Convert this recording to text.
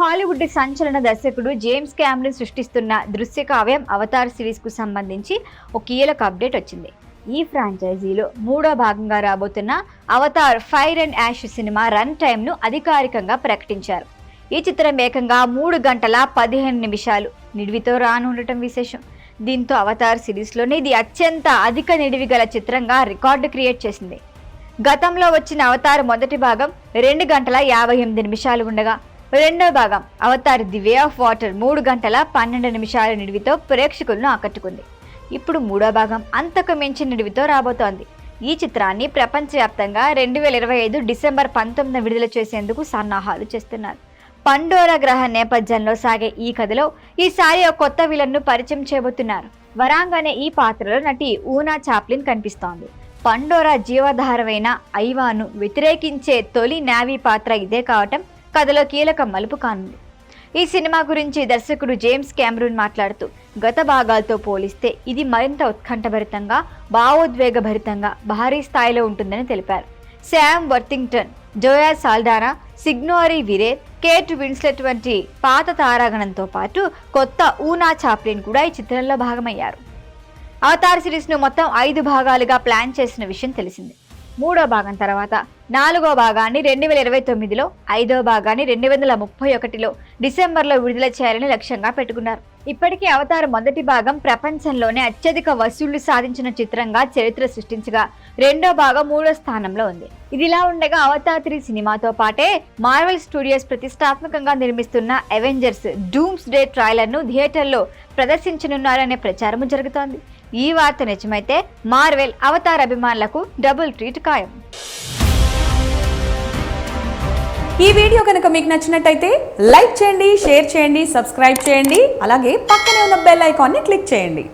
Hollywood సంచలన దర్శకుడు James Cameron సృష్టిస్తున్న దృశ్య కావ్యం అవతార్ సిరీస్ కు సంబంధించి ఒక కీలక అప్డేట్ వచ్చింది. ఈ ఫ్రాంచైజీలో మూడో భాగంగా రాబోతున్న అవతార్ ఫైర్ అండ్ యాష్ సినిమా రన్ టైమ్ ను అధికారికంగా ప్రకటించారు. ఈ చిత్రం ఏకంగా 3 గంటల 15 నిమిషాలు నిడివితో రానుండటం విశేషం. దీంతో అవతార్ సిరీస్లోనే ఇది అత్యంత అధిక నిడివి గల చిత్రంగా రికార్డు క్రియేట్ చేసింది. గతంలో వచ్చిన అవతార్ మొదటి భాగం 2 గంటల 58 నిమిషాలు ఉండగా, రెండో భాగం Avatar the way of water 3 గంటల 12 నిమిషాల నిడివితో ప్రేక్షకులను ఆకట్టుకుంది. ఇప్పుడు మూడో భాగం అంతకు మించి నిడివితో రాబోతోంది. ఈ చిత్రాన్ని ప్రపంచవ్యాప్తంగా 2025 డిసెంబర్ 19 విడుదల చేసేందుకు సన్నాహాలు చేస్తున్నారు. పండోరా గ్రహ నేపథ్యంలో సాగే ఈ కథలో ఈసారి ఒక కొత్త విలన్ను పరిచయం చేయబోతున్నారు. వరాంగ్ ఈ పాత్రలో నటి ఊనా చాప్లిన్ కనిపిస్తోంది. పండోరా జీవధారమైన ఐవాను వ్యతిరేకించే తొలి నావీ పాత్ర ఇదే కావటం కథలో కీలక మలుపు కానుంది. ఈ సినిమా గురించి దర్శకుడు జేమ్స్ క్యామరూన్ మాట్లాడుతూ, గత భాగాలతో పోలిస్తే ఇది మరింత ఉత్కంఠభరితంగా, భావోద్వేగభరితంగా, భారీ స్థాయిలో ఉంటుందని తెలిపారు. Sam Worthington, Zoe Saldana, Sigourney Weaver, Kate Winslet వంటి పాత తారాగణంతో పాటు కొత్త ఊనా చాప్లిన్ కూడా ఈ చిత్రంలో భాగమయ్యారు. అవతార్ సిరీస్ను మొత్తం 5 భాగాలుగా ప్లాన్ చేసిన విషయం తెలిసింది. మూడో భాగం తర్వాత 4వ భాగాన్ని 2029లో, 5వ భాగాన్ని 2031లో డిసెంబర్లో విడుదల చేయాలని లక్ష్యంగా పెట్టుకున్నారు. ఇప్పటికీ అవతార్ మొదటి భాగం ప్రపంచంలోనే అత్యధిక వసూళ్లు సాధించిన చిత్రంగా చరిత్ర సృష్టించగా, రెండో భాగం 3వ స్థానంలో ఉంది. ఇదిలా ఉండగా అవతార్ 3 సినిమాతో పాటే మార్వెల్ స్టూడియోస్ ప్రతిష్టాత్మకంగా నిర్మిస్తున్న అవెంజర్స్ డూమ్స్ డే ట్రైలర్ ను థియేటర్లో ప్రదర్శించనున్నారనే ప్రచారం జరుగుతోంది. ఈ వార్త నిజమైతే మార్వెల్ అవతార్ అభిమానులకు డబుల్ ట్రీట్ ఖాయం. ఈ వీడియో కనుక మీకు నచ్చినట్టయితే లైక్ చేయండి, షేర్ చేయండి, సబ్స్క్రైబ్ చేయండి. అలాగే పక్కనే ఉన్న బెల్ ఐకాన్ని క్లిక్ చేయండి.